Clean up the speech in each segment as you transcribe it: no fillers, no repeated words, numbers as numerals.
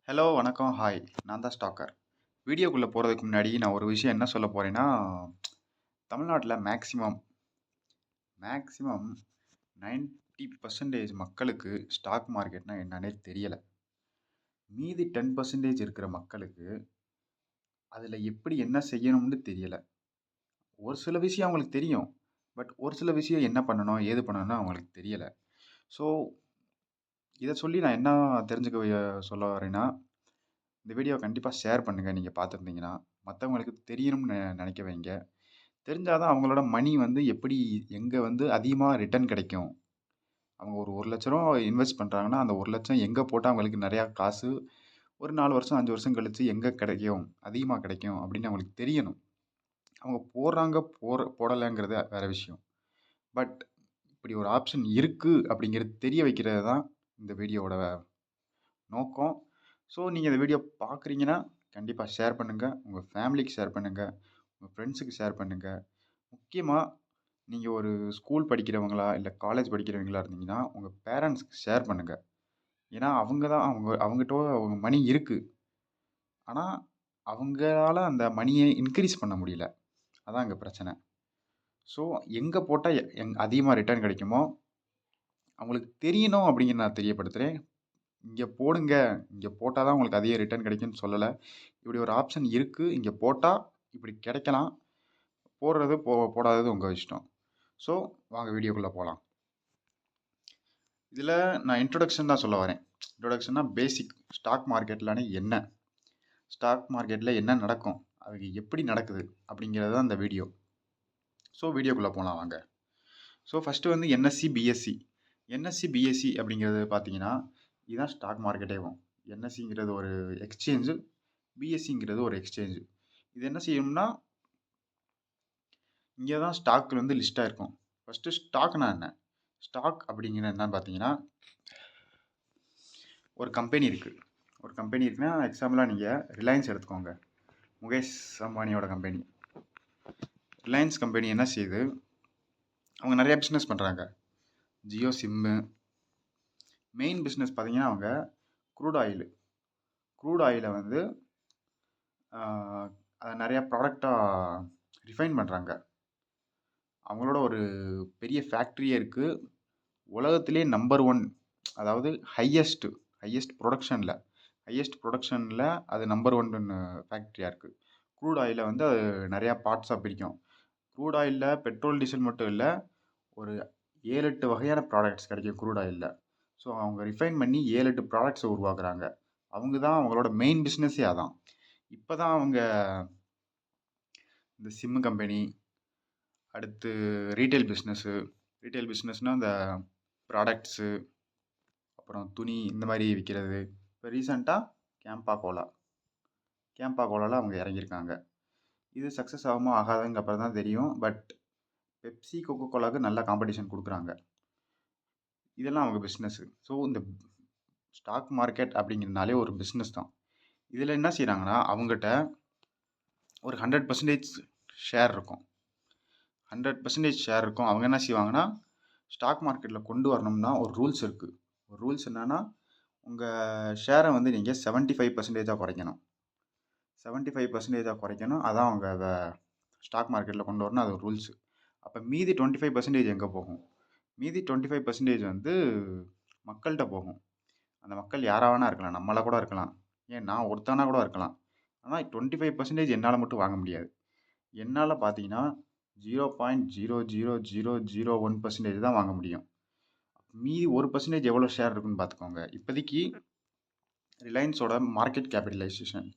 Hello, வணக்கம், hi. நான் தான் ஸ்டாக்கர். வீடியோக்குள்ள போறதுக்கு முன்னாடி நான் ஒரு விஷயம் என்ன சொல்ல போறேன்னா, தமிழ்நாட்டுல மேக்ஸிமம் மேக்ஸிமம் 90% மக்களுக்கு ஸ்டாக் மார்க்கெட்னா என்னன்னே தெரியல. மீதி 10% இருக்கிற மக்களுக்கு அதுல எப்படி என்ன செய்யணும்னு தெரியல. ஒரு சில விஷயம் அவங்களுக்கு தெரியும். பட் ஒரு சில விஷயம் என்ன பண்ணணும், ஏது பண்ணணும்னு அவங்களுக்கு தெரியல. ஸோ, இத சொல்லி நான் என்ன தெரிஞ்சுக்க சொல்ல வரேன்னா, இந்த வீடியோவ கண்டிப்பா ஷேர் பண்ணுங்க நீங்க பார்த்துருந்தீங்கன்னா. மத்தவங்களுக்கு தெரியணும்னு நெனைக்க வைங்க. தெரிஞ்சா தான் அவங்களோட மணி வந்து எப்படி எங்க வந்து அதிகமா ரிட்டர்ன் கிடைக்கும். அவங்க ஒரு ரூ. 1,00,000 இன்வெஸ்ட் பண்றாங்கன்னா, அந்த 1,00,000 எங்க போட்டா அவங்களுக்கு நெறையா காசு ஒரு 4 வருஷம், 5 வருஷம் கழிச்சு எங்க கிடைக்கும், அதிகமா கிடைக்கும் அப்படின்னு அவங்களுக்கு தெரியணும். அவங்க போடுறாங்க, போடலங்கிறது வேற விஷயம். பட் இப்படி ஒரு ஆப்ஷன் இருக்கு அப்படிங்கிறது தெரிய வைக்கிறது தான் இந்த வீடியோவோட நோக்கம். ஸோ நீங்க இந்த வீடியோ பார்க்குறீங்கன்னா, கண்டிப்பா ஷேர் பண்ணுங்க. உங்க ஃபேமிலிக்கு ஷேர் பண்ணுங்க. உங்க ஃப்ரெண்ட்ஸுக்கு ஷேர் பண்ணுங்க. முக்கியமா நீங்க ஒரு ஸ்கூல் படிக்கிறவங்களா, இல்ல காலேஜ் படிக்கிறவங்களா இருந்தீங்கன்னா, உங்க பேரண்ட்ஸ்க்கு ஷேர் பண்ணுங்க. ஏன்னா, அவங்க தான் அவங்கட்ட அவங்க மணி இருக்கு. ஆனா, அவங்களால அந்த மணிய இன்கிரீஸ் பண்ண முடியல. அதான் அங்க பிரச்சனை. ஸோ, எங்க போட்டா அதிகமா ரிட்டர்ன் கிடைக்குமோ, அவங்களுக்கு தெரியணும் அப்படிங்கிறத நான் தெரியப்படுத்துறேன். இங்க போடுங்க. இங்க போட்டா தான் உங்களுக்கு அதிக ரிட்டர்ன் கிடைக்கும்னு சொல்லல. இப்படி ஒரு ஆப்ஷன் இருக்கு. இங்க போட்டா இப்படி கிடைக்கலாம். போடுறது, போடாதது உங்க இஷ்டம். ஸோ, வாங்க வீடியோக்குள்ள போலாம். இதில நான் இன்ட்ரோடக்ஷன் தான் சொல்ல வரேன். இன்ட்ரோடக்ஷன்னா பேசிக். ஸ்டாக் மார்க்கெட்லனா என்ன? ஸ்டாக் மார்க்கெட்ல என்ன நடக்கும்? அது எப்படி நடக்குது? அப்படிங்கிறது தான் இந்த வீடியோ. ஸோ வீடியோக்குள்ள போலாம் வாங்க. ஸோ ஃபர்ஸ்ட்டு வந்து என்எஸ்சி, பிஎஸ்சி. என்எஸ்சி, பிஎஸ்சி அப்படிங்கிறது பார்த்தீங்கன்னா, இதுதான் ஸ்டாக் மார்க்கெட்டேவும். என்எஸ்சிங்கிறது ஒரு எக்ஸ்சேஞ்சு, பிஎஸ்சிங்கிறது ஒரு எக்ஸ்சேஞ்சு. இது என்ன செய்யும்னா, இங்க தான் ஸ்டாக் வந்து லிஸ்ட் ஆயிருக்கும். ஃபர்ஸ்ட்டு ஸ்டாக்னா என்ன? ஸ்டாக் அப்படிங்கிறது என்னன்னு பார்த்தீங்கன்னா, ஒரு கம்பெனி இருக்கு. ஒரு கம்பெனி இருக்குன்னா, எக்ஸாம்பிளா நீங்க ரிலையன்ஸ் எடுத்துக்கோங்க. முகேஷ் அம்பானியோட கம்பெனி. ரிலையன்ஸ் கம்பெனி என்ன செய்யுது? அவங்க நெறைய பிசினஸ் பண்றாங்க. ஜியோ சிம்மு. மெயின் பிசினஸ் பார்த்தீங்கன்னா, அவங்க க்ரூட் ஆயில். க்ரூட் ஆயில வந்து அத நெறைய ப்ராடக்ட்டா ரிஃபைன் பண்றாங்க. அவங்களோட ஒரு பெரிய ஃபேக்டரியே இருக்கு. உலகத்திலேயே நம்பர் 1 அதாவது ஹையஸ்ட் புரொடக்ஷன்ல அது நம்பர் 1 ஃபேக்டரியா இருக்கு. க்ரூட் ஆயில வந்து அது நெறைய பார்ட்ஸா பிரிக்கும். க்ரூட் ஆயில்ல பெட்ரோல், டீசல் மட்டும் இல்ல. ஒரு 7, 8 வகையான ப்ராடக்ட்ஸ் கிடைக்கும் க்ரூட் ஆயில்ல. ஸோ அவங்க ரிஃபைன் பண்ணி 7, 8 ப்ராடக்ட்ஸ உருவாக்குறாங்க. அவங்க தான் அவங்களோட மெயின் பிசினஸே அதான். இப்ப தான் அவங்க இந்த சிம் கம்பெனி, அடுத்து ரீட்டெயில் பிசினஸு. ரீட்டெயில் பிசினஸ்னா இந்த ப்ராடக்ட்ஸு, அப்புறம் துணி இந்த மாரி விக்கிறது. இப்ப ரீசென்ட்டா கேம்பா கோலா. கேம்பா கோலால அவங்க இறங்கியிருக்காங்க. இது சக்சஸ் ஆகுமா ஆகாதான்னு அப்புறம் தான் தெரியும். பட் பெப்சி, கோகோ கோலாவுக்கு நல்ல காம்படிஷன் குடுக்குறாங்க. இதெல்லாம் அவங்க பிசினஸ். ஸோ இந்த ஸ்டாக் மார்க்கெட் அப்படிங்கிறதுனாலே ஒரு பிசினஸ் தான். இதில என்ன செய்றாங்கன்னா, அவங்கட்ட ஒரு 100% ஷேர் இருக்கும். 100% ஷேர் இருக்கும். அவங்க என்ன செய்வாங்கன்னா, ஸ்டாக் மார்க்கெட்ல கொண்டு வரணும்னா ஒரு ரூல்ஸ் இருக்கு. ஒரு ரூல்ஸ் என்னன்னா, உங்க ஷேர வந்து நீங்க 75% குறைக்கணும். 75% குறைக்கணும். அதான் அவங்க அத ஸ்டாக் மார்க்கெட்ல கொண்டு வரணும். அது ஒரு ரூல்ஸ். அப்ப மீதி 25% எங்க போகும்? மீதி 25% வந்து மக்கள்ட்ட போகும். அந்த மக்கள் யாரா வேணா இருக்கலாம். நம்மளா கூட இருக்கலாம். ஏன் நான் ஒருத்தனா கூட இருக்கலாம். ஆனா 25% என்னால மட்டும் வாங்க முடியாது. என்னால பார்த்தீங்கன்னா, 0.00001% தான் வாங்க முடியும். மீதி 1% எவ்வளோ ஷேர் இருக்குன்னு பார்த்துக்கோங்க. இப்போதைக்கு ரிலையன்ஸோட மார்க்கெட் கேபிட்டலைசேஷன்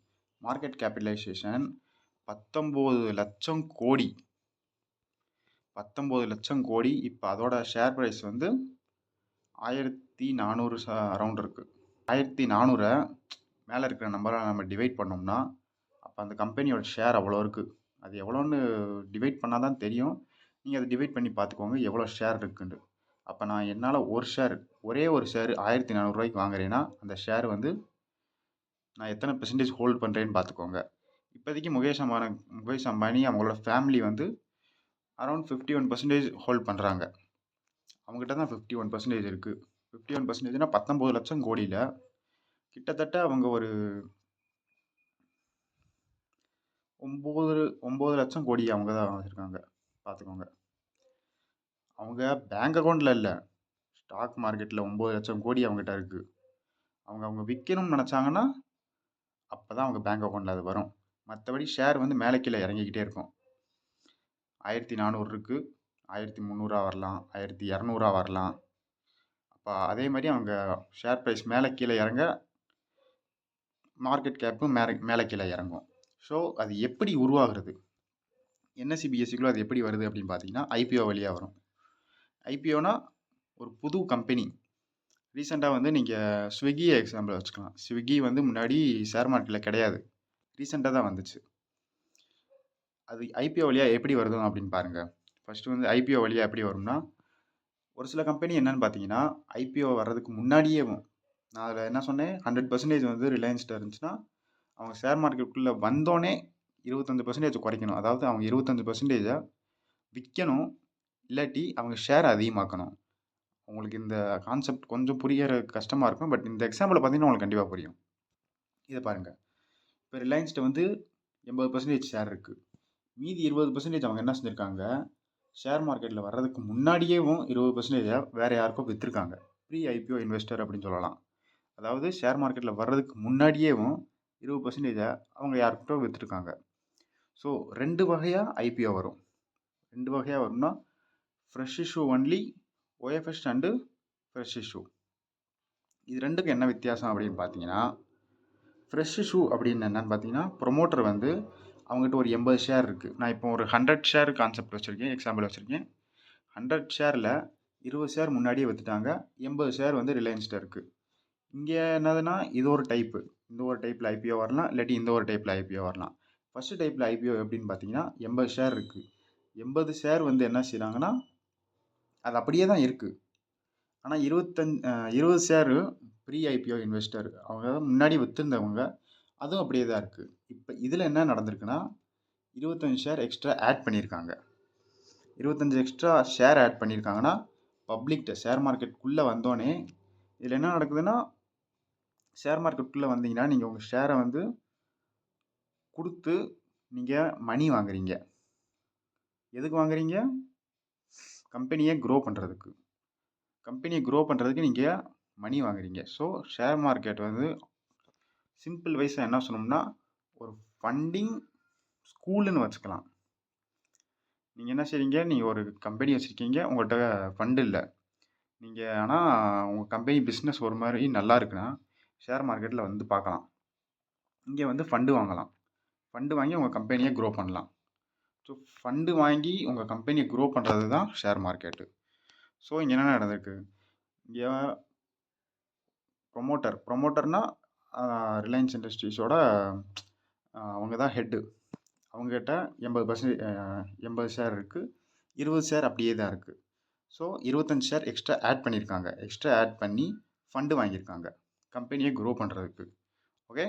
19,00,000 கோடி. 19,00,000 கோடி. இப்ப அதோட ஷேர் பிரைஸ் வந்து 1,400 அரவுண்ட் இருக்கு. 1,400 மேல இருக்கிற நம்பரால நம்ம டிவைட் பண்ணோம்னா, அப்ப அந்த கம்பெனியோட ஷேர் அவ்வளோ இருக்கு. அது எவ்வளோன்னு டிவைட் பண்ணா தான் தெரியும். நீங்க அத டிவைட் பண்ணி பார்த்துக்கோங்க, எவ்வளோ ஷேர் இருக்குன்ட்டு. அப்ப நான் என்னால ஒரே ஒரு ஷேர் ரூ. 1,400 வாங்குறேன்னா, அந்த ஷேர் வந்து நான் எத்தனை பெர்சன்டேஜ் ஹோல்ட் பண்றேன்னு பார்த்துக்கோங்க. இப்போதைக்கு முகேஷ் அம்பானி அவங்களோட ஃபேமிலி வந்து அரவுண்ட் 51% ஹோல்ட் பண்றாங்க. அவங்ககிட்ட தான் 51% இருக்கு. 51%னா 19,00,000 கோடியில கிட்டத்தட்ட அவங்க ஒரு 9 லட்சம் கோடி அவங்க தான் வச்சுருக்காங்க. பார்த்துக்கோங்க. அவங்க பேங்க் அக்கவுண்ட்டில் இல்லை, ஸ்டாக் மார்க்கெட்டில் 9 லட்சம் கோடி அவங்ககிட்ட இருக்குது. அவங்க விற்கணும்னு நினச்சாங்கன்னா அப்போ தான் அவங்க பேங்க் அக்கௌண்ட்டில் அது வரும். மற்றபடி ஷேர் வந்து மேலே கீழே இறங்கிக்கிட்டே இருக்கும். 1400 இருக்குது, 1300 வரலாம், 1200 வரலாம். அப்போ அதே மாதிரி அவங்க ஷேர் ப்ரைஸ் மேலே கீழே இறங்க மார்க்கெட் கேப்பும் மேலே கீழே இறங்கும். ஸோ அது எப்படி உருவாகிறது, என்எஸ்சி பிஎஸ்சிக்குள்ளே அது எப்படி வருது அப்படின்னு பார்த்தீங்கன்னா ஐபிஓ வழியாக வரும். ஐபிஓனா ஒரு புது கம்பெனி. ரீசெண்டாக வந்து நீங்கள் ஸ்விக்கியை எக்ஸாம்பிள் வச்சுக்கலாம். ஸ்விக்கி வந்து முன்னாடி ஷேர் மார்க்கெட்டில் கிடையாது, ரீசெண்டாக தான் வந்துச்சு. அது ஐபிஓ வழியாக எப்படி வருதும் அப்படின்னு பாருங்கள். ஃபஸ்ட்டு வந்து ஐபிஓ வழியாக எப்படி வரும்னா, ஒரு சில கம்பெனி என்னன்னு பார்த்தீங்கன்னா ஐபிஓ வர்றதுக்கு முன்னாடியேவும், நான் அதில் என்ன சொன்னேன், 100% வந்து ரிலையன்ஸ்ட்டு இருந்துச்சுன்னா அவங்க ஷேர் மார்க்கெட்டுக்குள்ளே வந்தோடனே 25% குறைக்கணும். அதாவது அவங்க 25% விற்கணும், இல்லாட்டி அவங்க ஷேர் அதிகமாக்கணும். உங்களுக்கு இந்த கான்செப்ட் கொஞ்சம் புரியற கஷ்டமாக இருக்கும், பட் இந்த எக்ஸாம்பிளை பார்த்தீங்கன்னா உங்களுக்கு கண்டிப்பாக புரியும். இதை பாருங்கள். இப்போ ரிலையன்ஸ்ட்டு வந்து 80% ஷேர் இருக்குது. மீதி 20% அவங்க என்ன செஞ்சுருக்காங்க, ஷேர் மார்க்கெட்டில் வர்றதுக்கு முன்னாடியேவும் 20% வேறு யாருக்கும் விற்றுருக்காங்க. ப்ரீ ஐபிஓ இன்வெஸ்டர் அப்படின்னு சொல்லலாம். அதாவது ஷேர் மார்க்கெட்டில் வர்றதுக்கு முன்னாடியேவும் 20% அவங்க யாருக்கிட்ட விற்றுருக்காங்க. ஸோ 2 வகையாக ஐபிஓ வரும். 2 வகையாக வரும்னா fresh issue only, OFS and fresh issue. இது ரெண்டுக்கும் என்ன வித்தியாசம் அப்படின்னு பார்த்தீங்கன்னா, ஃப்ரெஷ் இஷ்யூ அப்படின்னு என்னென்னு பார்த்தீங்கன்னா, ப்ரொமோட்டர் வந்து அவங்ககிட்ட ஒரு 80 ஷேர் இருக்குது. நான் இப்போ ஒரு 100 ஷேர் கான்செப்ட் வச்சுருக்கேன், எக்ஸாம்பிள் வச்சுருக்கேன். 100 ஷேரில் 20 ஷேர் முன்னாடியே விற்றுட்டாங்க, 80 ஷேர் வந்து ரிலையன்ஸ்ட்டு இருக்குது. இங்கே என்னதுன்னா இது ஒரு டைப்பு, இந்த ஒரு டைப்பில் ஐபிஓ வரலாம், இல்லாட்டி இந்த ஒரு டைப்பில் ஐபிஓ வரலாம். ஃபஸ்ட்டு டைப்பில் ஐபிஓ எப்படின்னு பார்த்தீங்கன்னா 80 ஷேர் இருக்குது. 80 ஷேர் வந்து என்ன செய்கிறாங்கன்னா அது அப்படியே தான் இருக்குது. ஆனால் 20 ஷேரு ப்ரீ ஐபிஓ இன்வெஸ்டர், அவங்க முன்னாடி விற்றுருந்தவங்க, அதுவும் அப்படியே தான் இருக்குது. இப்போ இதில் என்ன நடந்திருக்குன்னா 25 ஷேர் எக்ஸ்ட்ரா ஆட் பண்ணியிருக்காங்க. 25 எக்ஸ்ட்ரா ஷேர் ஆட் பண்ணியிருக்காங்கன்னா பப்ளிக்கிட்ட ஷேர் மார்க்கெட்டுக்குள்ளே வந்தோடனே இதில் என்ன நடக்குதுன்னா, ஷேர் மார்க்கெட்டுக்குள்ளே வந்தீங்கன்னா நீங்கள் உங்கள் ஷேரை வந்து கொடுத்து நீங்கள் மணி வாங்குறீங்க. எதுக்கு வாங்குறீங்க? கம்பெனியை க்ரோ பண்ணுறதுக்கு. கம்பெனியை க்ரோ பண்ணுறதுக்கு நீங்கள் மணி வாங்குறீங்க. ஸோ ஷேர் மார்க்கெட் வந்து சிம்பிள் வைஸாக என்ன சொன்னோம்னா ஒரு ஃபண்டிங் ஸ்கூலுன்னு வச்சுக்கலாம். நீங்கள் என்ன செய்றீங்க, நீங்கள் ஒரு கம்பெனி வச்சுருக்கீங்க, உங்கள்கிட்ட ஃபண்டு இல்லை, நீங்கள் ஆனால் உங்கள் கம்பெனி பிஸ்னஸ் ஒரு மாதிரி நல்லா இருக்குன்னா ஷேர் மார்க்கெட்டில் வந்து பார்க்கலாம். இங்கே வந்து ஃபண்டு வாங்கலாம், ஃபண்டு வாங்கி உங்கள் கம்பெனியை க்ரோ பண்ணலாம். ஸோ ஃபண்டு வாங்கி உங்கள் கம்பெனியை க்ரோ பண்ணுறது தான் ஷேர் மார்க்கெட்டு. ஸோ இங்கே என்ன நடந்திருக்கு, இங்கே ப்ரொமோட்டர்னால் ரிலையன்ஸ் இண்டஸ்ட்ரீஸோட அவங்க தான் ஹெட்டு. அவங்ககிட்ட 80 ஷேர் இருக்குது, 20 ஷேர் அப்படியே தான் இருக்குது. ஸோ 25 ஷேர் எக்ஸ்ட்ரா ஆட் பண்ணியிருக்காங்க. எக்ஸ்ட்ரா ஆட் பண்ணி ஃபண்டு வாங்கியிருக்காங்க கம்பெனியை க்ரோ பண்ணுறதுக்கு. ஓகே,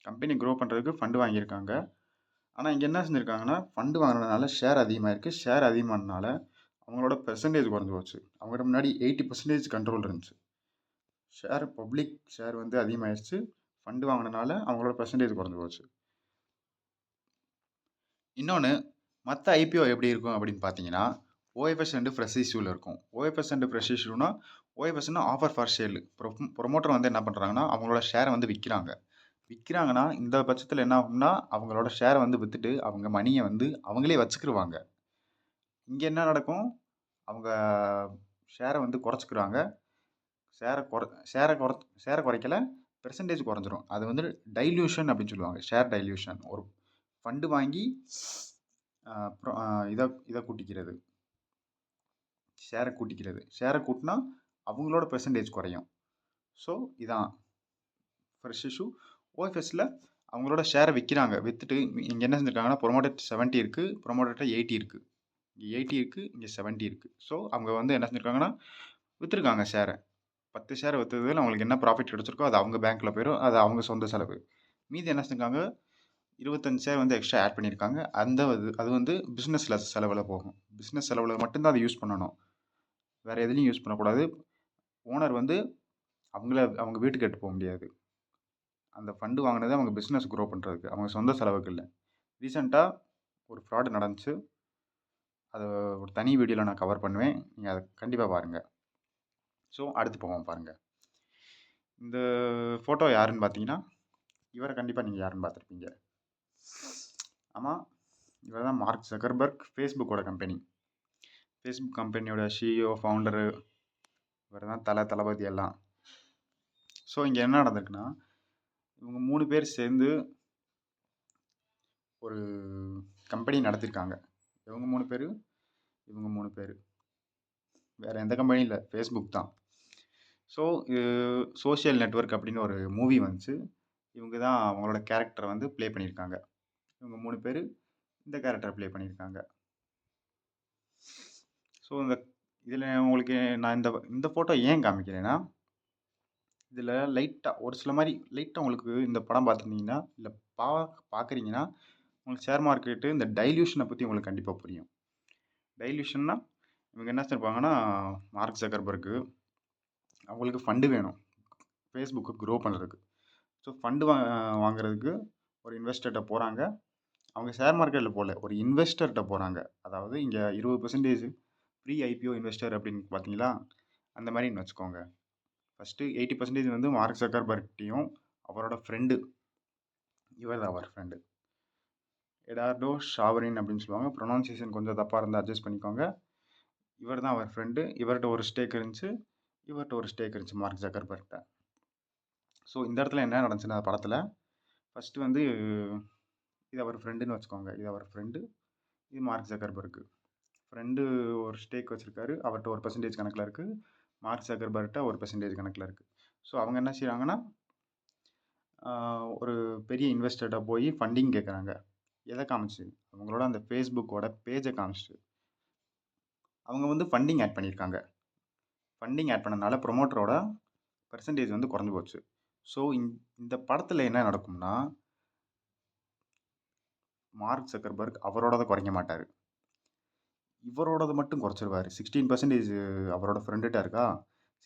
கம்பெனி க்ரோ பண்ணுறதுக்கு ஃபண்டு வாங்கியிருக்காங்க. ஆனால் இங்கே என்ன செஞ்சுருக்காங்கன்னா, ஃபண்டு வாங்கினதுனால ஷேர் அதிகமாக இருக்குது. ஷேர் அதிகமானதுனால அவங்களோட பெர்சன்டேஜ் குறைஞ்சி போச்சு. அவங்கள்ட்ட முன்னாடி 80% கண்ட்ரோல் இருந்துச்சு. ஷேர் பப்ளிக் ஷேர் வந்து அதிகமாகிடுச்சு, ஃபண்டு வாங்கினதுனால அவங்களோட பெர்சன்டேஜ் குறைஞ்சி போச்சு. இன்னொன்று, மற்ற ஐபிஓ எப்படி இருக்கும் அப்படின்னு பார்த்தீங்கன்னா ஓஎஃப்எஸ் அண்டு ஃப்ரெஷ் இஷ்யூவில் இருக்கும். ஓஎஃப்எஸ் அண்டு ஃப்ரெஷ் இஷ்யூனா, ஓஎஃப்எஸ்னா ஆஃபர் ஃபார் சேல். ப்ரொமோட்டர் வந்து என்ன பண்ணுறாங்கன்னா அவங்களோட ஷேரை வந்து விற்கிறாங்கன்னா இந்த பட்சத்தில் என்ன ஆகும்னா அவங்களோட ஷேரை வந்து விற்றுட்டு அவங்க மணியை வந்து அவங்களே வச்சுக்கிருவாங்க. இங்கே என்ன நடக்கும், அவங்க ஷேரை வந்து குறைச்சிக்கிறாங்க. ஷேரை குறைக்கல, பெர்சன்டேஜ் குறைஞ்சிரும். அது வந்து டைல்யூஷன் அப்படின்னு சொல்லுவாங்க, ஷேர் டைல்யூஷன். ஒரு ஃபண்டு வாங்கி இதை கூட்டிக்கிறது, ஷேரை கூட்டினா அவங்களோட பெர்சன்டேஜ் குறையும். ஸோ இதான் ஃப்ரெஷ் இஷ்யூ. ஓஎஃப்எஸில் அவங்களோட ஷேரை விற்றுட்டு இங்கே என்ன செஞ்சுருக்காங்கன்னா ப்ரொமோட்டர் 70 இருக்குது, ப்ரொமோட்டர்கிட்ட 80 இருக்குது. இங்கே 80 இருக்குது, இங்கே 70 இருக்குது. ஸோ அவங்க வந்து என்ன செஞ்சுருக்காங்கன்னா விற்றுருக்காங்க ஷேரை. 10 ஷேர் விற்றதில் அவங்களுக்கு என்ன ப்ராஃபிட் கிடச்சிருக்கோ அது அவங்க பேங்க்கில் போயிடும், அது அவங்க சொந்த செலவு. மீதி என்ன செஞ்சுருக்காங்க, 25 ஷேர் வந்து எக்ஸ்ட்ரா ஆட் பண்ணியிருக்காங்க. அது வந்து பிஸ்னஸில் செலவில் போகும். பிஸ்னஸ் செலவில் மட்டும்தான் அதை யூஸ் பண்ணணும், வேறு எதுலேயும் யூஸ் பண்ணக்கூடாது. ஓனர் வந்து அவங்க வீட்டுக்கு எடுத்து போக முடியாது. அந்த ஃபண்டு வாங்கினது அவங்க பிஸ்னஸ் க்ரோ பண்ணுறதுக்கு, அவங்க சொந்த செலவுக்கு இல்லை. ரீசெண்டாக ஒரு ஃப்ராடு நடந்துச்சு. அதை ஒரு தனி வீடியோவில் நான் கவர் பண்ணுவேன், நீங்கள் அதை கண்டிப்பாக பாருங்கள். ஸோ அடுத்து போவோம் பாருங்கள். இந்த ஃபோட்டோ யாருன்னு பார்த்தீங்கன்னா, இவரை கண்டிப்பாக நீங்கள் யாருன்னு பார்த்துருப்பீங்க. ஆமாம், இவர் தான் மார்க் ஜக்கர்பர்க், ஃபேஸ்புக்கோட கம்பெனி. ஃபேஸ்புக் கம்பெனியோட சிஇஓ, ஃபவுண்டரு இவர் தான், தளபதி எல்லாம். ஸோ இங்கே என்ன நடந்திருக்குன்னா, இவங்க 3 பேர் சேர்ந்து ஒரு கம்பெனி நடத்திருக்காங்க. இவங்க 3 பேர், இவங்க 3 பேர், வேறு எந்த கம்பெனியும் இல்லை, ஃபேஸ்புக் தான். ஸோ சோஷியல் நெட்வொர்க் அப்படின்னு ஒரு மூவி வந்துச்சு. இவங்க தான் அவங்களோட கேரக்டரை வந்து ப்ளே பண்ணியிருக்காங்க. இவங்க 3 பேர் இந்த கேரக்டரை ப்ளே பண்ணியிருக்காங்க. ஸோ இதில் உங்களுக்கு நான் இந்த ஃபோட்டோ ஏன் காமிக்கிறேன்னா, இதில் லைட்டாக ஒரு சில மாதிரி லைட்டாக உங்களுக்கு இந்த படம் பார்த்துருந்தீங்கன்னா, இல்லை பார்க்குறீங்கன்னா, உங்களுக்கு ஷேர் மார்க்கெட்டு இந்த டைல்யூஷனை பற்றி உங்களுக்கு கண்டிப்பாக புரியும். டைல்யூஷன்னா இவங்க என்ன செஞ்சிருப்பாங்கன்னா, மார்க் ஜக்கர்பர்க்கு அவங்களுக்கு ஃபண்டு வேணும் ஃபேஸ்புக்கு க்ரோ பண்ணுறதுக்கு. ஸோ ஃபண்டு வாங்குறதுக்கு ஒரு இன்வெஸ்டர்கிட்ட போகிறாங்க. அவங்க ஷேர் மார்க்கெட்டில் போகல, ஒரு இன்வெஸ்டர்கிட்ட போகிறாங்க. அதாவது இங்கே 20% ப்ரீ ஐபிஓ இன்வெஸ்டர் அப்படின்னு பார்த்தீங்களா, அந்த மாதிரின்னு வச்சுக்கோங்க. ஃபஸ்ட்டு 80% வந்து மார்க் ஜக்கர்பர்க்டையும் அவரோட ஃப்ரெண்டு, இவர் தான் அவர் ஃப்ரெண்டு, எடார்டோ ஷாவரின் அப்படின்னு சொல்லுவாங்க. ப்ரொனவுன்சியேஷன் கொஞ்சம் தப்பாக இருந்தால் அட்ஜஸ்ட் பண்ணிக்கோங்க. இவர் தான் அவர் ஃப்ரெண்டு. இவர்கிட்ட ஒரு ஸ்டேக் இருந்துச்சு, இவர்கிட்ட ஒரு ஸ்டேக் இருந்துச்சு மார்க் ஜக்கர்பர்க்கிட்ட. ஸோ இந்த இடத்துல என்ன நடந்துச்சுன்னா படத்தில், ஃபஸ்ட்டு வந்து இது அவர் ஃப்ரெண்டுன்னு வச்சுக்கோங்க. இது அவர் ஃப்ரெண்டு, இது மார்க் ஜக்கர்பர்க்கு. ஃப்ரெண்டு ஒரு ஸ்டேக் வச்சுருக்காரு, அவர்கிட்ட ஒரு பெர்சன்டேஜ் கணக்கில் இருக்குது. மார்க் ஜக்கர்பர்க்கிட்ட ஒரு பெர்சன்டேஜ் கணக்கில் இருக்குது. ஸோ அவங்க என்ன செய்கிறாங்கன்னா, ஒரு பெரிய இன்வெஸ்டர்கிட்ட போய் ஃபண்டிங் கேட்குறாங்க. எதை காமிச்சு? அவங்களோட அந்த ஃபேஸ்புக்கோட பேஜை காமிச்சு அவங்க வந்து ஃபண்டிங் ஆட் பண்ணியிருக்காங்க. ஃபண்டிங் ஆட் பண்ணனால ப்ரொமோட்டரோட பெர்சன்டேஜ் வந்து குறைஞ்சி போச்சு. ஸோ இந்த படத்தில் என்ன நடக்கும்னா, மார்க் ஜக்கர்பர்க் அவரோடதை குறைக்க மாட்டார், இவரோடது மட்டும் குறைச்சிருவார். 16% அவரோட ஃப்ரெண்டுகிட்ட இருக்கா,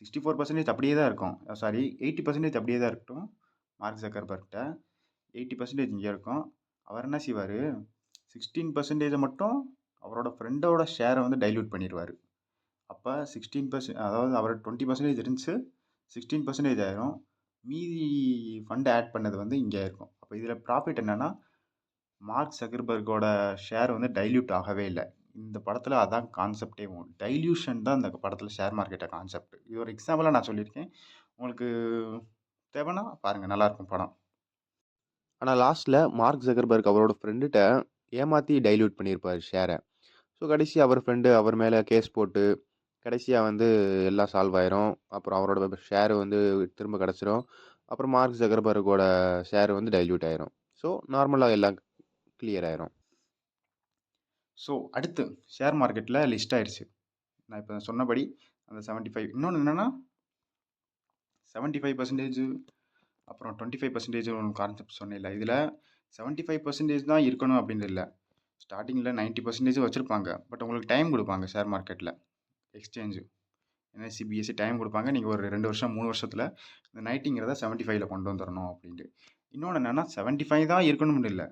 64% அப்படியே தான் இருக்கும். சாரி, 80% அப்படியே தான் இருக்கட்டும். மார்க் ஜக்கர்பர்க்கிட்ட 80% இங்கே இருக்கும். அவர் என்ன செய்வார், 16% மட்டும் அவரோட ஃப்ரெண்டோட ஷேரை வந்து டைல்யூட் பண்ணிடுவார். அப்போ 16%, அதாவது அவர் 20% இருந்துச்சு, 16% ஆயிரும். மீதி ஃபண்டு ஆட் பண்ணது வந்து இங்கே இருக்கும். அப்போ இதில் ப்ராஃபிட் என்னென்னா, மார்க் ஜக்கர்பர்க்கோட ஷேர் வந்து டைல்யூட் ஆகவே இல்லை. இந்த படத்தில் அதான் கான்செப்டே. டைல்யூஷன் தான் இந்த படத்தில் ஷேர் மார்க்கெட்டை கான்செப்ட். இது ஒரு எக்ஸாம்பிளாக நான் சொல்லியிருக்கேன். உங்களுக்கு தேவைன்னா பாருங்கள், நல்லாயிருக்கும் படம். ஆனால் லாஸ்ட்டில் மார்க் ஜக்கர்பர்க் அவரோட ஃப்ரெண்டுகிட்ட ஏமாற்றி டைல்யூட் பண்ணியிருப்பார் ஷேரை. ஸோ கடைசி அவர் ஃப்ரெண்டு அவர் மேலே கேஸ் போட்டு கடைசியாக வந்து எல்லாம் சால்வ் ஆயிரும். அப்புறம் அவரோட ஷேரு வந்து திரும்ப கிடச்சிரும். அப்புறம் மார்க் ஜக்கர்பர்க்கோட ஷேர் வந்து டைல்யூட் ஆயிரும். ஸோ நார்மலாக எல்லாம் கிளியர் ஆயிரும். ஸோ அடுத்து ஷேர் மார்க்கெட்டில் லிஸ்ட் ஆயிடுச்சு. நான் இப்போ சொன்னபடி அந்த 75, இன்னொன்று என்னென்னா 75% அப்புறம் 25% ஒன்று கான்செப்ட் சொன்னேன். இதில் 75% தான் இருக்கணும் அப்படின்னு இல்லை. ஸ்டார்டிங்கில் 90% வச்சுருப்பாங்க. பட் உங்களுக்கு டைம் கொடுப்பாங்க ஷேர் மார்க்கெட்டில், எக்ஸ்சேஞ்சு என்எஸ்சி பிஎஸ்சி டைம் கொடுப்பாங்க. நீங்கள் ஒரு 2 வருஷம் 3 வருஷத்தில் இந்த 90ங்கிறத 75ல் கொண்டு வந்துடணும் அப்படின்ட்டு. இன்னொன்று என்னென்னா 75 தான் இருக்கணும்னு இல்லை,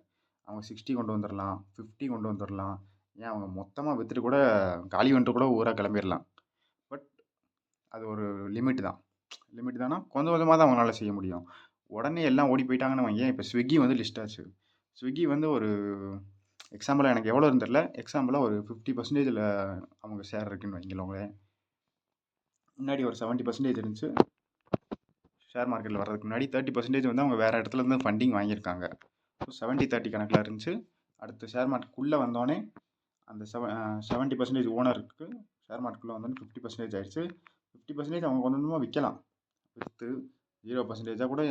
அவங்க 60 கொண்டு வந்துடலாம், 50 கொண்டு வந்துடலாம். ஏன் அவங்க மொத்தமாக விற்றுட்டு கூட காலி வந்துட்டு கூட ஊராக கிளம்பிடலாம். பட் அது ஒரு லிமிட் தான். லிமிட் தானா கொஞ்சம் கொஞ்சமாக தான் அவங்களால செய்ய முடியும். உடனே எல்லாம் ஓடி போயிட்டாங்கன்னு வைங்க. இப்போ ஸ்விக்கி வந்து லிஸ்ட் ஆச்சு. ஸ்விக்கி வந்து ஒரு எக்ஸாம்பிளாக எனக்கு எவ்வளோ இருந்திரல, எக்ஸாம்பிளாக ஒரு 50%ல் அவங்க ஷேர் இருக்குன்னு வைங்களேன். முன்னாடி ஒரு 70% இருந்துச்சு ஷேர் மார்க்கெட்டில் வர்றதுக்கு முன்னாடி. 30% வந்து அவங்க வேறு இடத்துலேருந்து ஃபண்டிங் வாங்கியிருக்காங்க. ஸோ 70-30 கணக்கில் இருந்துச்சு. அடுத்து ஷேர் மார்க்கெட்டுக்குள்ளே வந்தோடனே அந்த 70% ஓனருக்கு ஷேர் மார்க்கெட்டில் வந்தோடனே 50% ஆயிடுச்சு. 50% அவங்க கொஞ்சம் கொஞ்சமாக விற்கலாம், விற்று 0% கூட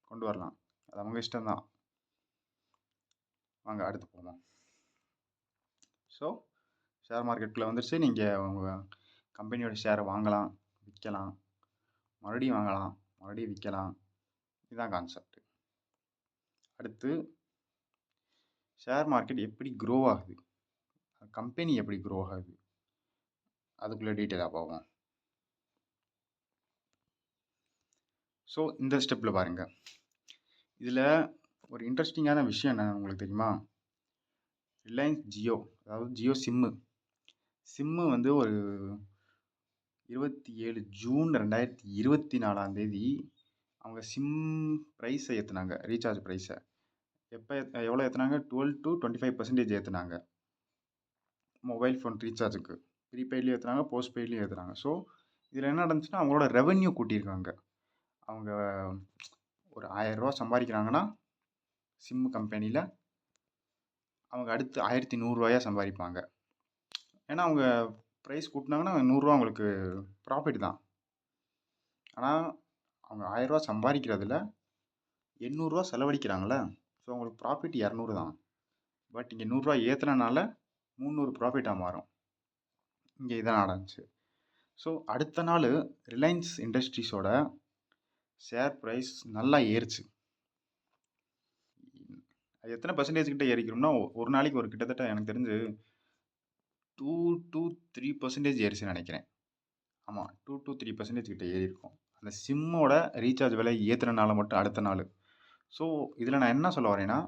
கொண்டு வரலாம். அது அவங்க இஷ்டம்தான். வாங்க அடுத்து போகலாம். ஸோ ஷேர் மார்க்கெட்டில் வந்துருச்சு. நீங்கள் உங்கள் கம்பெனியோட ஷேரை வாங்கலாம், விற்கலாம், மறுபடியும் வாங்கலாம், மறுபடியும் விற்கலாம். இதுதான் கான்செப்ட். அடுத்து ஷேர் மார்க்கெட் எப்படி க்ரோ ஆகுது, கம்பெனி எப்படி க்ரோ ஆகுது, அதுக்குள்ளே டீட்டெயிலாக போவோம். ஸோ இந்த ஸ்டெப்பில் பாருங்கள், இதில் ஒரு இன்ட்ரெஸ்டிங்கான விஷயம் என்ன உங்களுக்கு தெரியுமா? ரிலையன்ஸ் ஜியோ, அதாவது ஜியோ சிம்மு வந்து ஒரு 27 ஜூன் 2024 அவங்க சிம் ப்ரைஸை ஏற்றுனாங்க, ரீசார்ஜ் ப்ரைஸை. எவ்வளோ ஏற்றுனாங்க? 12 to 25% ஏற்றுனாங்க மொபைல் ஃபோன் ரீசார்ஜுக்கு. ப்ரீபெய்ட்லேயும் ஏற்றுனாங்க, போஸ்ட்பெய்ட்லேயும் ஏற்றுனாங்க. ஸோ இதில் என்ன நடந்துச்சுன்னா, அவங்களோட ரெவென்யூ கூட்டியிருக்காங்க. அவங்க ஒரு 1000 ரூபா சம்பாதிக்கிறாங்கன்னா சிம் கம்பெனியில் அவங்க அடுத்து 1100 சம்பாதிப்பாங்க. ஏன்னா அவங்க ப்ரைஸ் கூட்டினாங்கன்னா 100 அவங்களுக்கு ப்ராஃபிட் தான். ஆனால் அவங்க 1000 ரூபா சம்பாதிக்கிறதுல 800 செலவழிக்கிறாங்களே, ஸோ அவங்களுக்கு ப்ராஃபிட் 200 தான். பட் இங்கே 100 ஏற்றுனனால 300 ப்ராஃபிட்டாக மாறும். இங்கே இதான் நடந்துச்சு. ஸோ அடுத்த நாள் ரிலையன்ஸ் இண்டஸ்ட்ரீஸோட ஷேர் ப்ரைஸ் நல்லா ஏறுச்சு. அது எத்தனை பர்சன்டேஜ் கிட்ட ஏறிக்கிறோம்னா, ஒரு நாளைக்கு ஒரு கிட்டத்தட்ட எனக்கு தெரிஞ்சு 2 to 3% ஏறிச்சுன்னு நினைக்கிறேன். ஆமாம், 2 to 3% கிட்ட ஏறி இருக்கும். அந்த சிம்மோட ரீசார்ஜ் விலை ஏற்றுனனால மட்டும் அடுத்த நாள். ஸோ இதில் நான் என்ன சொல்ல வரேன்னா,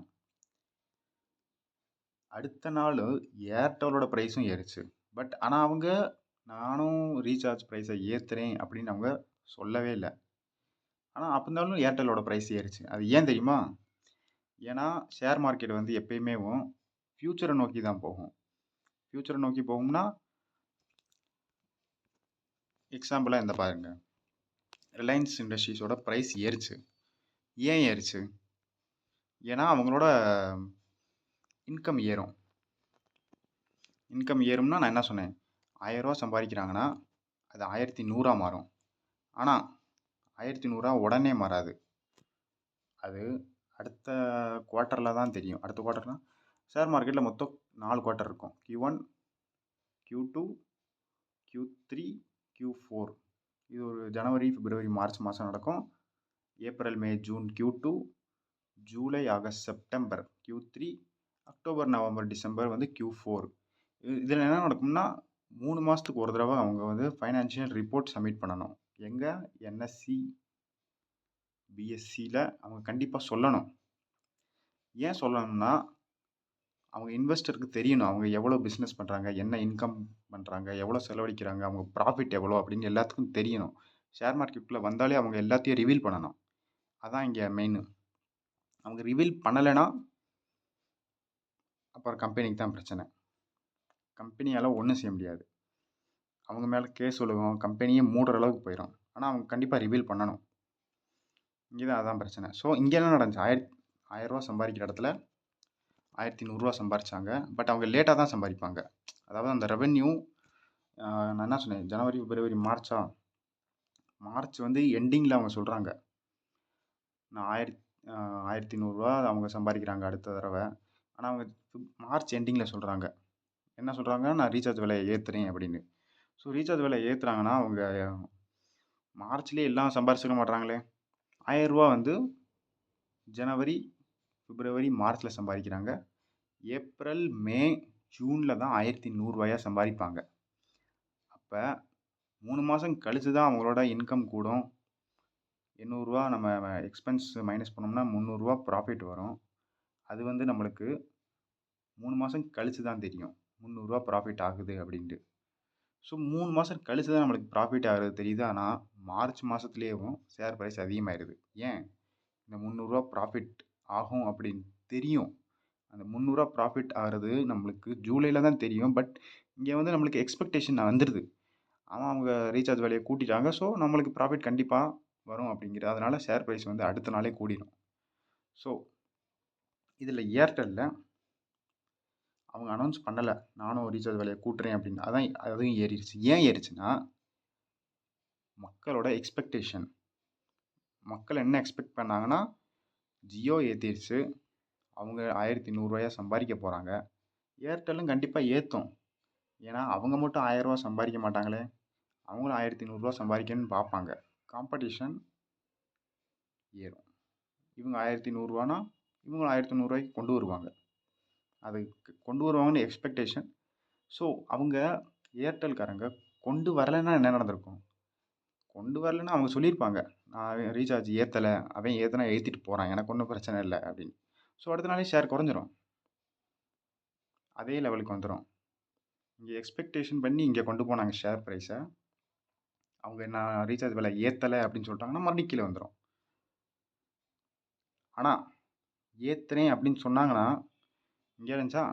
அடுத்த நாள் ஏர்டெலோட ப்ரைஸும் ஏறிச்சு. பட் ஆனால் அவங்க நானும் ரீசார்ஜ் ப்ரைஸை ஏற்றுறேன் அப்படின்னு அவங்க சொல்லவே இல்லை. ஆனால் அப்போ இருந்தாலும் ஏர்டெலோட ப்ரைஸ் ஏறிச்சு. அது ஏன் தெரியுமா? ஏன்னா ஷேர் மார்க்கெட் வந்து எப்பயுமே ஃப்யூச்சரை நோக்கி தான் போகும். ஃப்யூச்சரை நோக்கி போகும்னா, எக்ஸாம்பிளாக இந்த பாருங்க, ரிலையன்ஸ் இண்டஸ்ட்ரீஸோட ப்ரைஸ் ஏறிச்சு. ஏன் ஏறிச்சு? ஏன்னா அவங்களோட இன்கம் ஏறும். இன்கம் ஏறும்னா நான் என்ன சொன்னேன்? 1000 ரூபா சம்பாதிக்கிறாங்கன்னா அது 1100 மாறும். ஆனால் 1100 உடனே மாறாது. அது அடுத்த குவார்ட்டரில் தான் தெரியும். அடுத்த குவார்ட்டர்னால் ஷேர் மார்க்கெட்டில் மொத்தம் 4 குவார்ட்டர் இருக்கும். Q1, Q2, Q3, Q4. இது ஒரு ஜனவரி, பிப்ரவரி, மார்ச் மாதம் நடக்கும். April, May, June Q2, July, August, September Q3, October, November, December வந்து Q4. இதில் என்ன நடக்கும்னா 3 மாதத்துக்கு ஒரு தடவை அவங்க வந்து ஃபைனான்ஷியல் ரிப்போர்ட் சப்மிட் பண்ணணும். எங்கே? NSE, BSEயில் அவங்க கண்டிப்பாக சொல்லணும். ஏன் சொல்லணும்னா, அவங்க இன்வெஸ்டருக்கு தெரியணும் அவங்க எவ்வளோ பிஸ்னஸ் பண்ணுறாங்க, என்ன இன்கம் பண்ணுறாங்க, எவ்வளோ செலவழிக்கிறாங்க, அவங்க ப்ராஃபிட் எவ்வளோ அப்படின்னு எல்லாத்துக்கும் தெரியணும். ஷேர் மார்க்கெட்டில் வந்தாலே அவங்க எல்லாத்தையும் ரிவீல் பண்ணணும். அதான் இங்கே மெயின். அவங்க ரிவீல் பண்ணலைன்னா அப்புறம் கம்பெனிக்கு தான் பிரச்சனை. கம்பெனியால் ஒன்றும் செய்ய முடியாது. அவங்க மேலே கேஸ் விழுகும், கம்பெனியே மூடுற அளவுக்கு போயிடும். ஆனால் அவங்க கண்டிப்பாக ரிவீல் பண்ணணும். இங்கே தான் அதான் பிரச்சனை. ஸோ இங்கே என்ன நடந்துச்சு? 1000 ரூபா சம்பாதிக்கிற இடத்துல 1100 சம்பாரிச்சாங்க. பட் அவங்க லேட்டாக தான் சம்பாதிப்பாங்க. அதாவது அந்த ரெவென்யூ நான் என்ன சொன்னேன்? ஜனவரி, பிப்ரவரி, மார்ச் வந்து எண்டிங்கில் அவங்க சொல்கிறாங்க, நான் 1100 அவங்க சம்பாதிக்கிறாங்க அடுத்த தடவை. ஆனால் அவங்க மார்ச் எண்டிங்கில் சொல்கிறாங்க, என்ன சொல்கிறாங்க? நான் ரீசார்ஜ் விலையை ஏற்றுறேன் அப்படின்னு. ஸோ ரீசார்ஜ் விலை ஏற்றுறாங்கன்னா அவங்க மார்ச்லேயே எல்லாம் சம்பாரிச்சிக்க மாட்றாங்களே. 1000 ரூபா வந்து ஜனவரி, பிப்ரவரி, மார்ச்சில் சம்பாதிக்கிறாங்க. ஏப்ரல், மே, ஜூனில் தான் 1100 சம்பாதிப்பாங்க. அப்போ 3 மாதம் கழித்து தான் அவங்களோட இன்கம் கூடும். 800 நம்ம எக்ஸ்பென்ஸ் மைனஸ் பண்ணோம்னா 300 ப்ராஃபிட் வரும். அது வந்து நம்மளுக்கு 3 மாதம் கழித்து தான் தெரியும் 300 ப்ராஃபிட் ஆகுது அப்படின்ட்டு. ஸோ 3 மாதம் கழித்து தான் நம்மளுக்கு ப்ராஃபிட் ஆகிறது தெரியுது. ஆனால் மார்ச் மாதத்துலேயும் ஷேர் ப்ரைஸ் அதிகமாகிடுது. ஏன்? இந்த 300 ப்ராஃபிட் ஆகும் அப்படின்னு தெரியும். அந்த 300 ப்ராஃபிட் ஆகிறது நம்மளுக்கு ஜூலையில் தான் தெரியும். பட் இங்கே வந்து நம்மளுக்கு எக்ஸ்பெக்டேஷன் வந்துடுது. ஆனால் அவங்க ரீசார்ஜ் விலையை கூட்டிட்டாங்க, ஸோ நம்மளுக்கு ப்ராஃபிட் கண்டிப்பாக வரும் அப்படிங்கிறது. அதனால் ஷேர் ப்ரைஸ் வந்து அடுத்த நாளே கூடிடும். ஸோ இதில் ஏர்டெல்லில் அவங்க அனௌன்ஸ் பண்ணலை நானும் ரீசார்ஜ் விலையை கூட்டுறேன் அப்படின்னு. அதுவும் ஏறிடுச்சு. ஏன் ஏறிச்சுன்னா, மக்களோட எக்ஸ்பெக்டேஷன். மக்கள் என்ன எக்ஸ்பெக்ட் பண்ணாங்கன்னா, ஜியோ ஏற்றிடுச்சு, அவங்க 1100 சம்பாதிக்க போகிறாங்க, ஏர்டெல்லும் கண்டிப்பாக ஏற்றும். ஏன்னா அவங்க மட்டும் 1000 ரூபா சம்பாதிக்க மாட்டாங்களே, அவங்களும் 1100 சம்பாதிக்கணும்னு பார்ப்பாங்க. காம்படிஷன் ஏறும். இவங்க 1100 இவங்களும் 1100 கொண்டு வருவாங்க. அது கொண்டு வருவாங்கன்னு எக்ஸ்பெக்டேஷன். ஸோ அவங்க ஏர்டெல்காரங்க கொண்டு வரலைன்னா என்ன நடந்திருக்கும்? கொண்டு வரலைன்னா அவங்க சொல்லியிருப்பாங்க, நான் ரீசார்ஜ் ஏத்தல. அவன் ஏத்துனா ஏத்திட்டு போறான். எனக்கு ஒண்ணும் பிரச்சனை இல்ல அப்படின்னு. ஸோ அடுத்த நாளே ஷேர் குறைஞ்சிரும். அதே லெவலுக்கு வந்துரும். இங்க எக்ஸ்பெக்டேஷன் பண்ணி இங்க கொண்டு போனாங்க ஷேர் பிரைஸ. அவங்க நான் ரீசார்ஜ் விலை ஏத்தல அப்படின்னு சொல்லிட்டாங்கன்னா, மறுபடியும் கீழ வந்துரும். ஆனா, ஏத்துறேன் அப்படின்னு சொன்னாங்கன்னா, இங்க இருந்துச்சா?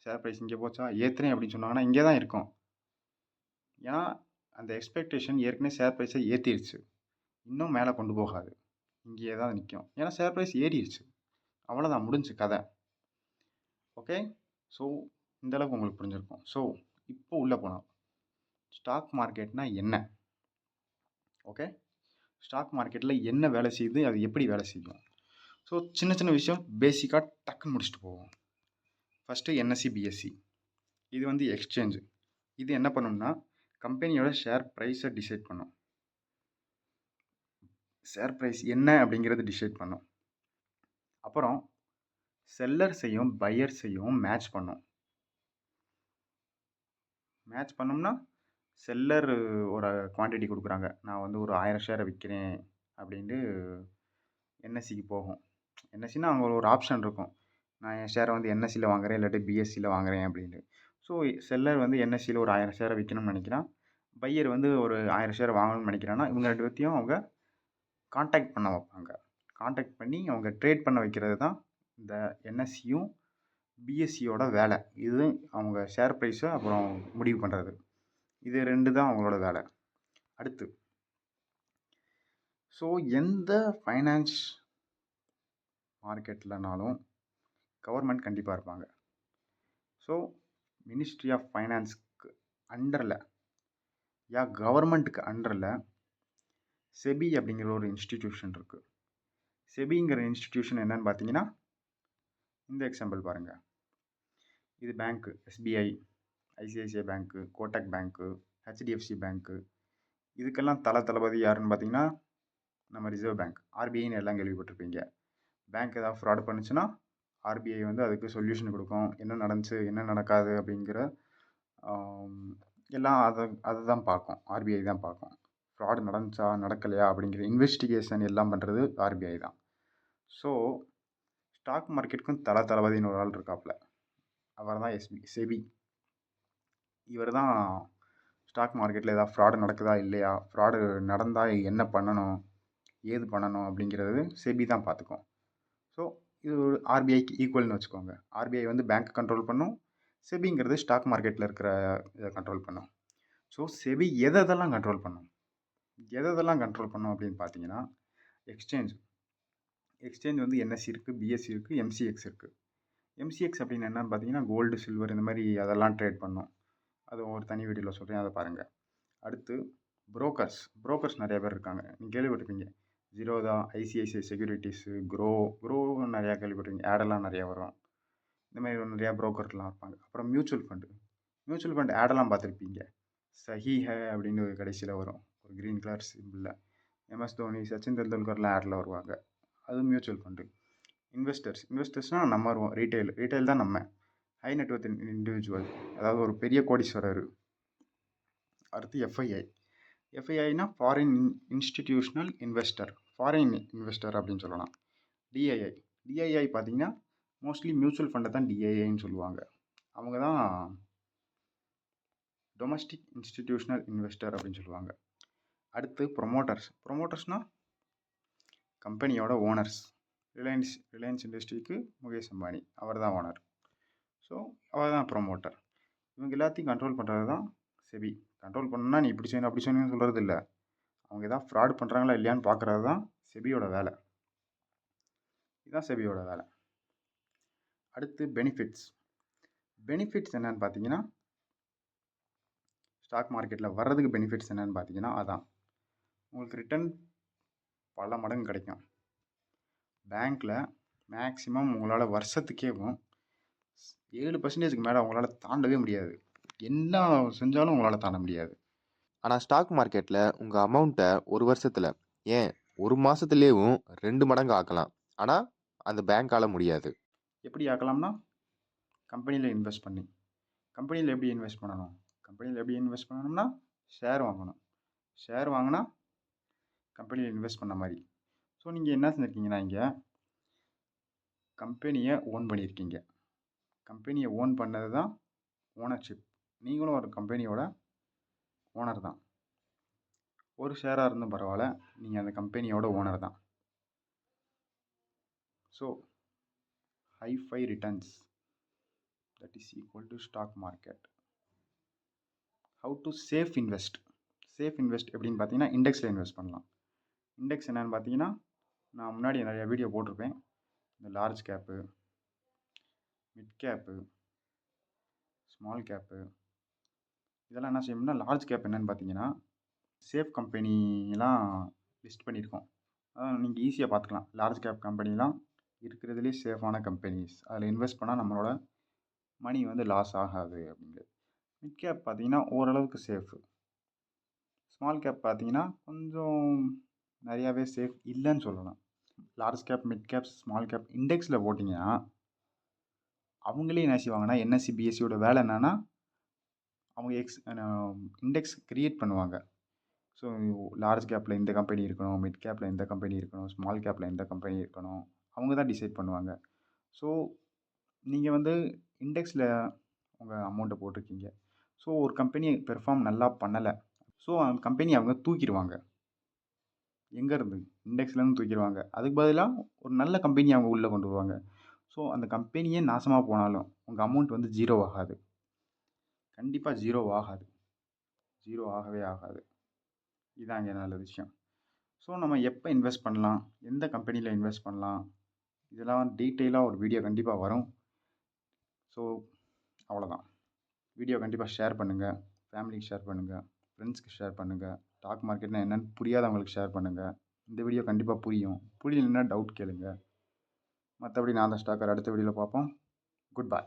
ஷேர் பிரைஸ் இங்க போச்சா? ஏத்துறேன் அப்படின்னு சொன்னாங்கன்னா, இங்கே தான் இருக்கும். ஏன்னா, அந்த எக்ஸ்பெக்டேஷன் ஏற்கனவே ஷேர் பிரைஸ ஏத்திருச்சு. இன்னும் மேல கொண்டு போகாது. இங்கேயே தான் நிக்கும். ஏன்னா ஷேர் பிரைஸ் ஏறிருச்சு. அவ்வளோதான் முடிஞ்சுச்சு கதை. ஓகே? ஸோ, இந்த அளவுக்கு உங்களுக்கு புரிஞ்சிருக்கும். ஸோ, இப்போ உள்ள போலாம். ஸ்டாக் மார்க்கெட்னா என்ன? ஓகே? ஸ்டாக் மார்க்கெட்ல என்ன வேலை செய்யுது? அது எப்படி வேலை செய்யும்? ஸோ, சின்ன சின்ன விஷயம் பேசிக்கா டக்குன்னு முடிச்சுட்டு போவோம். First NSC, BSc. இது வந்து எக்ஸ்சேஞ்ச். இது என்ன பண்ணும்னா, கம்பெனியோட ஷேர் பிரைஸை டிசைட் பண்ணும். ஷேர் பிரைஸ் என்ன அப்படிங்கிறது டிசைட் பண்ணும். அப்புறம் செல்லர்ஸையும் பையர்ஸையும் மேட்ச் பண்ணும். மேட்ச் பண்ணோம்னா, செல்லர் ஒரு குவான்டிட்டி குடுக்குறாங்க. நான் வந்து ஒரு 1000 ஷேர விக்கிறேன் அப்படின்ட்டு என்எஸ்சிக்கு போகும். என்எஸ்சின்னா அங்க ஒரு ஆப்ஷன் இருக்கும். நான் என் ஷேர வந்து என்எஸ்சில வாங்குறேன், இல்லாட்டி பிஎஸ்சில வாங்குறேன் அப்படின்ட்டு. ஸோ, செல்லர் வந்து என்எஸ்சில ஒரு 1000 ஷேர விக்கணும்னு நெனைக்கிறான். பையர் வந்து ஒரு 1000 ஷேர வாங்கணும்னு நெனைக்கிறான்னா, இவங்க 2 பேத்தையும் அவங்க கான்டாக்ட் பண்ண வைப்பாங்க. கான்டாக்ட் பண்ணி அவங்க ட்ரேட் பண்ண வைக்கிறது தான் இந்த என்எஸ்சியும், பிஎஸ்சியோட வேலை. இது அவங்க ஷேர் பிரைஸ அப்புறம் முடிவு பண்றது. இது 2 தான் அவங்களோட வேலை. அடுத்து ஸோ எந்த ஃபைனான்ஸ் மார்க்கெட்லனாலும் கவர்மெண்ட் கண்டிப்பாக இருப்பாங்க. ஸோ மினிஸ்ட்ரி ஆஃப் ஃபைனான்ஸ்க்கு அண்டரில் கவர்மெண்ட்டுக்கு அண்டரில் செபி அப்படிங்கிற ஒரு இன்ஸ்டிடியூஷன் இருக்குது. செபிங்கிற இன்ஸ்டிடியூஷன் என்னன்னு பார்த்தீங்கன்னா, இந்த எக்ஸாம்பிள் பாருங்கள். இது பேங்க்கு, எஸ்பிஐ, ஐசிஐசிஐ பேங்க்கு, கோட்டக் பேங்க்கு, ஹெச்டிஎஃப்சி பேங்க்கு, இதுக்கெல்லாம் தளபதி யாருன்னு பார்த்தீங்கன்னா, நம்ம ரிசர்வ் பேங்க், ஆர்பிஐன்னு எல்லாம் கேள்விப்பட்டிருப்பீங்க. பேங்க் ஏதாவது ஃப்ராட் பண்ணுச்சுன்னா ஆர்பிஐ வந்து அதுக்கு சொல்யூஷன் கொடுக்கும். என்ன நடந்துச்சு, என்ன நடக்காது அப்படிங்கிற எல்லாம் அதை தான் பார்க்கும். ஆர்பிஐ தான் பார்க்கும். ஃப்ராட் நடந்துச்சா நடக்கலையா அப்படிங்கிற இன்வெஸ்டிகேஷன் எல்லாம் பண்ணுறது ஆர்பிஐ தான். ஸோ ஸ்டாக் மார்க்கெட்டுக்கும் தளபதினு ஒரு ஆள் இருக்காப்புல. அவர் தான் செபி. இவர் தான் ஸ்டாக் மார்க்கெட்டில் ஏதாவது ஃப்ராடு நடக்குதா இல்லையா, ஃப்ராடு நடந்தால் என்ன பண்ணணும், ஏது பண்ணணும் அப்படிங்கிறது செபி தான் பார்த்துக்கும். ஸோ இது ஒரு ஆர்பிஐக்கு ஈக்குவல்னு வச்சுக்கோங்க. ஆர்பிஐ வந்து பேங்க் கண்ட்ரோல் பண்ணும், செபிங்கிறது ஸ்டாக் மார்க்கெட்டில் இருக்கிற இதை கண்ட்ரோல் பண்ணும். ஸோ செபி எதெல்லாம் கண்ட்ரோல் பண்ணும் அப்படின்னு பார்த்தீங்கன்னா, எக்ஸ்சேஞ்ச் வந்து என்எஸ்சி இருக்குது, பிஎஸ்சி இருக்குது, எம்சிஎக்ஸ் இருக்குது. எம்சிஎக்ஸ் அப்படின்னு என்னன்னு பார்த்தீங்கன்னா, கோல்டு, சில்வர் இந்த மாதிரி அதெல்லாம் ட்ரேட் பண்ணும். அது ஒரு தனி வீடியோவில் சொல்கிறேன், அதை பாருங்கள். அடுத்து புரோக்கர்ஸ் நிறைய பேர் இருக்காங்க. நீங்கள் கேள்விப்பட்டிருப்பீங்க. ஜீரோதா, ஐசிஐசிஐ செக்யூரிட்டிஸு, க்ரோ நிறையா கேள்விப்பட்டிருக்கீங்க. ஆடெல்லாம் நிறையா வரும். இந்த மாதிரி நிறையா புரோக்கர்லாம் இருப்பாங்க. அப்புறம் மியூச்சுவல் ஃபண்ட் ஆடெல்லாம் பார்த்துருப்பீங்க. சஹி ஹை அப்படின்னு கடைசியில் வரும், ஒரு க்ரீன் கலர் சிம்பிளில். எம்எஸ் தோனி, சச்சின் தெண்டுல்கர்லாம் ஆடில் வருவாங்க. அது மியூச்சுவல் ஃபண்டு. இன்வெஸ்டர்ஸ்னால் நம்ம வருவோம். ரீட்டைல் தான் நம்ம. ஹை நெட்வொர்த் இண்டிவிஜுவல், அதாவது ஒரு பெரிய கோடீஸ்வரர். அடுத்து எஃப்ஐஐனா ஃபாரின் இன்ஸ்டிடியூஷனல் இன்வெஸ்டர், அப்படின்னு சொல்லலாம். டிஐஐ பார்த்தீங்கன்னா மோஸ்ட்லி மியூச்சுவல் ஃபண்டை தான் டிஐஐன்னு சொல்லுவாங்க. அவங்க தான் டொமஸ்டிக் இன்ஸ்டிடியூஷனல் இன்வெஸ்டர் அப்படின்னு சொல்லுவாங்க. அடுத்து ப்ரொமோட்டர்ஸ்னால் கம்பெனியோட ஓனர்ஸ். ரிலையன்ஸ் இண்டஸ்ட்ரிக்கு முகேஷ் அம்பானி, அவர் தான் ஓனர். ஸோ அவர் தான் ப்ரொமோட்டர். இவங்க எல்லாத்தையும் கண்ட்ரோல் பண்ணுறது தான் செபி. கண்ட்ரோல் பண்ணணும்னா நீ இப்படி செய்யணும் அப்படி செய்யணும்னு சொல்கிறது இல்லை. அவங்க எதாவது ஃப்ராட் பண்ணுறாங்களா இல்லையான்னு பார்க்குறது தான் செபியோட வேலை. இதுதான் செபியோட வேலை. அடுத்து பெனிஃபிட்ஸ் என்னன்னு பார்த்தீங்கன்னா, ஸ்டாக் மார்க்கெட்டில் வர்றதுக்கு பெனிஃபிட்ஸ் என்னன்னு பார்த்தீங்கன்னா, அதான் உங்களுக்கு ரிட்டர்ன் பல மடங்கு கிடைக்கும். பேங்க்கில் மேக்ஸிமம் உங்களால் வருஷத்துக்கேவும் 7% மேலே உங்களால் தாண்டவே முடியாது. என்ன செஞ்சாலும் உங்களால் தாண்ட முடியாது. ஆனால் ஸ்டாக் மார்க்கெட்டில் உங்கள் அமௌண்ட்டை ஒரு வருஷத்தில், ஏன் ஒரு மாதத்துலேயும் 2 மடங்கு ஆக்கலாம். ஆனால் அந்த பேங்க்கால் முடியாது. எப்படி ஆக்கலாம்னா, கம்பெனியில் இன்வெஸ்ட் பண்ணி. கம்பெனியில் எப்படி இன்வெஸ்ட் பண்ணணும்னா, ஷேர் வாங்கணும். ஷேர் வாங்கினா கம்பெனியில் இன்வெஸ்ட் பண்ண மாதிரி. ஸோ நீங்கள் என்ன செஞ்சுருக்கீங்கன்னா இங்கே கம்பெனியை ஓன் பண்ணியிருக்கீங்க. கம்பெனியை ஓன் பண்ணது தான் ஓனர்ஷிப். நீங்களும் ஒரு கம்பெனியோட ஓனர் தான். ஒரு ஷேராக இருந்தும் பரவாயில்ல, நீங்கள் அந்த கம்பெனியோட ஓனர் தான். So high returns that is equal to stock market. How to safe invest? Safe invest எப்படின்னு பார்த்தீங்கன்னா இண்டெக்ஸில் இன்வெஸ்ட் பண்ணலாம். இண்டெக்ஸ் என்னென்னு பார்த்தீங்கன்னா, நான் முன்னாடி நிறைய வீடியோ போட்டிருப்பேன். இந்த large gap, mid gap, small gap, இதெல்லாம் என்ன செய்யணும்னா, லார்ஜ் கேப் என்னென்னு பார்த்தீங்கன்னா சேஃப் கம்பெனிலாம் லிஸ்ட் பண்ணியிருக்கோம். அதான் நீங்கள் ஈஸியாக பார்த்துக்கலாம். லார்ஜ் கேப் கம்பெனிலாம் இருக்கிறதுலே சேஃபான கம்பெனிஸ். அதில் இன்வெஸ்ட் பண்ணால் நம்மளோட மணி வந்து லாஸ் ஆகாது அப்படிங்கிறது. மிட் கேப் பார்த்தீங்கன்னா ஓரளவுக்கு சேஃபு. ஸ்மால் கேப் பார்த்தீங்கன்னா கொஞ்சம் நிறையாவே சேஃப் இல்லைன்னு சொல்லலாம். Large cap, mid cap, small cap இண்டெக்ஸில் போட்டிங்கன்னா அவங்களே என்ன செய்வாங்கன்னா, என்எஸ்சி பிஎஸ்சியோட வேலை என்னென்னா அவங்க இண்டெக்ஸ் க்ரியேட் பண்ணுவாங்க. ஸோ லார்ஜ் கேப்பில் இந்த கம்பெனி இருக்கணும், மிட் கேப்பில் இந்த கம்பெனி இருக்கணும், ஸ்மால் கேப்பில் இந்த கம்பெனி இருக்கணும், அவங்க தான் டிசைட் பண்ணுவாங்க. ஸோ நீங்கள் வந்து இண்டெக்ஸில் உங்கள் அமௌண்ட்டை போட்டிருக்கீங்க. ஸோ ஒரு கம்பெனி பெர்ஃபார்ம் நல்லா பண்ணலை, ஸோ அந்த கம்பெனி அவங்க தூக்கிடுவாங்க. எங்கேருந்து? இண்டெக்ஸ்லேருந்து தூக்கிடுவாங்க. அதுக்கு பதிலாக ஒரு நல்ல கம்பெனி அவங்க உள்ளே கொண்டு வருவாங்க. ஸோ அந்த கம்பெனியே நாசமாக போனாலும் உங்கள் அமௌண்ட் வந்து ஜீரோ ஆகாது. கண்டிப்பாக ஜீரோ ஆகாது. ஜீரோ ஆகவே ஆகாது. இதாங்க நல்ல விஷயம். ஸோ நம்ம எப்போ இன்வெஸ்ட் பண்ணலாம், எந்த கம்பெனியில் இன்வெஸ்ட் பண்ணலாம், இதெல்லாம் டீட்டெயிலாக ஒரு வீடியோ கண்டிப்பாக வரும். ஸோ அவ்வளோதான். வீடியோ கண்டிப்பாக ஷேர் பண்ணுங்கள், ஃபேமிலிக்கு ஷேர் பண்ணுங்கள், ஃப்ரெண்ட்ஸ்க்கு ஷேர் பண்ணுங்கள். ஸ்டாக் மார்க்கெட்னா என்னென்னு புரியாதவங்களுக்கு ஷேர் பண்ணுங்கள். இந்த வீடியோ கண்டிப்பாக புரியும். புரியலைன்னா டவுட் கேளுங்க. மற்றபடி நான் தான் ஸ்டாக்கர். அடுத்த வீடியோவில் பார்ப்போம். Good bye.